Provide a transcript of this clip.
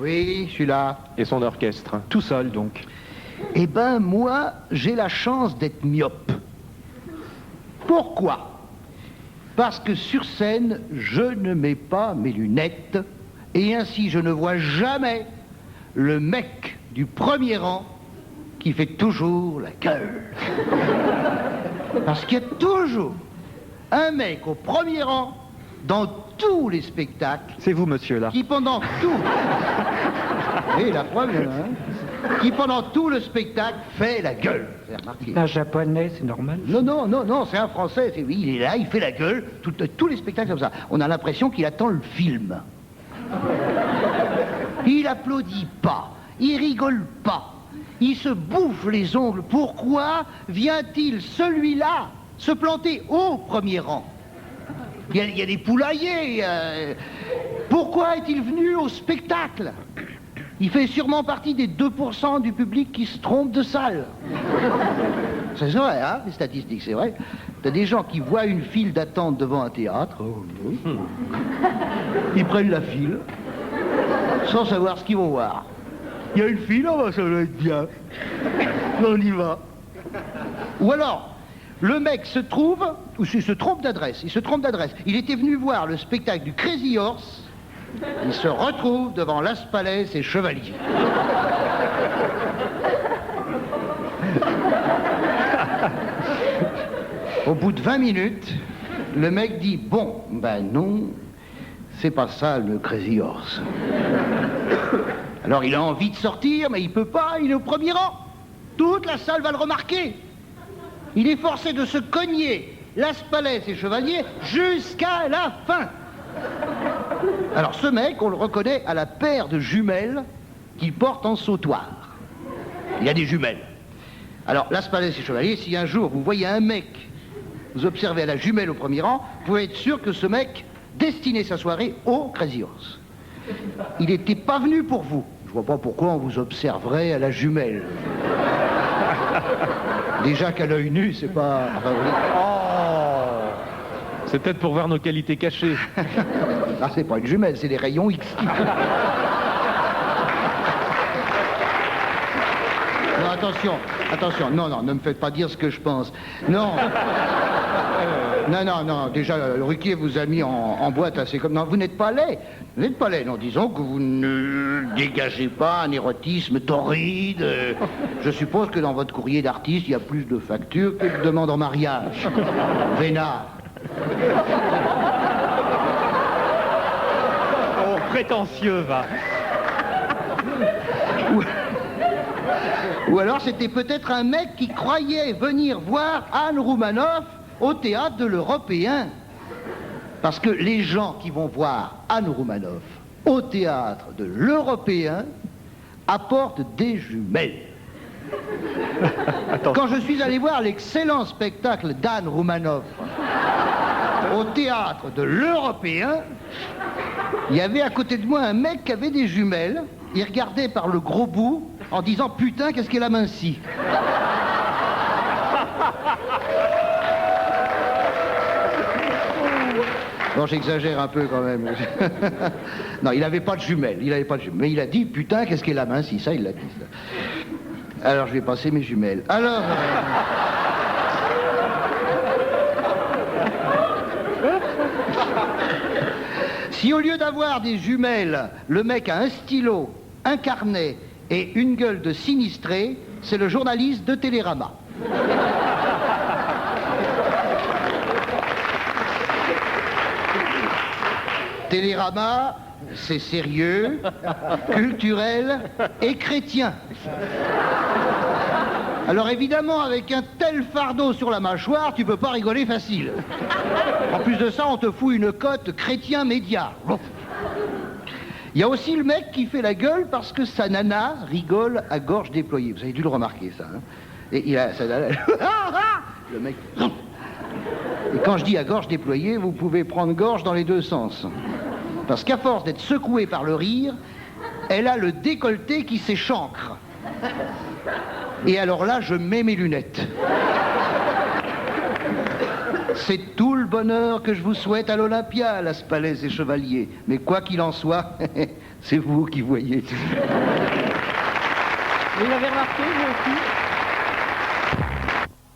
Oui, je suis là. Et son orchestre. Tout seul, donc. Eh ben, moi, j'ai la chance d'être myope. Pourquoi? Parce que sur scène, je ne mets pas mes lunettes, et ainsi je ne vois jamais le mec du premier rang qui fait toujours la gueule. Parce qu'il y a toujours un mec au premier rang dans tous les spectacles. C'est vous, monsieur, là. Qui pendant tout... Et la preuve, il y en a un. Qui pendant tout le spectacle fait la gueule. Vous avez remarqué? Un japonais, c'est normal? Non, c'est un Français. Il est là, il fait la gueule. Tous les spectacles comme ça. On a l'impression qu'il attend le film. Il applaudit pas. Il rigole pas. Il se bouffe les ongles. Pourquoi vient-il, celui-là, se planter au premier rang? Il y a des poulaillers. Pourquoi est-il venu au spectacle? Il fait sûrement partie des 2% du public qui se trompe de salle. C'est vrai, hein, les statistiques, c'est vrai. T'as des gens qui voient une file d'attente devant un théâtre. Ils prennent la file, sans savoir ce qu'ils vont voir. Il y a une file, oh, ça doit être bien. On y va. Ou alors, le mec se trouve, ou il se trompe d'adresse, il était venu voir le spectacle du Crazy Horse. Il se retrouve devant Las Palais et Chevalier. Au bout de 20 minutes, le mec dit « Bon, ben non, c'est pas ça le Crazy Horse. » Alors il a envie de sortir, mais il peut pas, il est au premier rang. Toute la salle va le remarquer. Il est forcé de se cogner Las Palais et Chevalier jusqu'à la fin. Alors ce mec, on le reconnaît à la paire de jumelles qu'il porte en sautoir. Il a des jumelles. Alors, Las Palais et Chevalier, si un jour vous voyez un mec, vous observez à la jumelle au premier rang, vous pouvez être sûr que ce mec destinait sa soirée au Crazy Horse. Il n'était pas venu pour vous. Je vois pas pourquoi on vous observerait à la jumelle. Déjà qu'à l'œil nu, c'est pas... Enfin, C'est peut-être pour voir nos qualités cachées. Ah, c'est pas une jumelle, c'est des rayons X. Non, attention, non, ne me faites pas dire ce que je pense. Non, déjà, Ruquier vous a mis en boîte assez comme... Non, vous n'êtes pas laid, non, disons que vous ne dégagez pas un érotisme torride. Je suppose que dans votre courrier d'artiste, il y a plus de factures que de demandes en mariage. Vénard. Oh, prétentieux, va. Ou alors c'était peut-être un mec qui croyait venir voir Anne Roumanoff au théâtre de l'Européen. Parce que les gens qui vont voir Anne Roumanoff au théâtre de l'Européen apportent des jumelles. Quand je suis allé voir l'excellent spectacle d'Anne Roumanoff au théâtre de l'Européen, il y avait à côté de moi un mec qui avait des jumelles. Il regardait par le gros bout en disant « Putain, qu'est-ce qu'elle a minci ?» Bon, j'exagère un peu quand même. Non, il n'avait pas de jumelles, mais il a dit « Putain, qu'est-ce qu'elle a minci ?» Ça, il l'a dit. Ça. Alors, je vais passer mes jumelles. Alors... Si au lieu d'avoir des jumelles, le mec a un stylo, un carnet et une gueule de sinistré, c'est le journaliste de Télérama. Télérama, c'est sérieux, culturel et chrétien. Alors évidemment, avec un tel fardeau sur la mâchoire, tu peux pas rigoler facile. En plus de ça, on te fout une cote chrétien média. Bon. Il y a aussi le mec qui fait la gueule parce que sa nana rigole à gorge déployée. Vous avez dû le remarquer, ça. Hein. Et il a sa nana... Le mec... Et quand je dis à gorge déployée, vous pouvez prendre gorge dans les deux sens. Parce qu'à force d'être secouée par le rire, elle a le décolleté qui s'échancre. Et alors là, je mets mes lunettes. C'est tout le bonheur que je vous souhaite à l'Olympia, Las Palais et Chevalier. Mais quoi qu'il en soit, C'est vous qui voyez. Vous l'avez remarqué, vous aussi?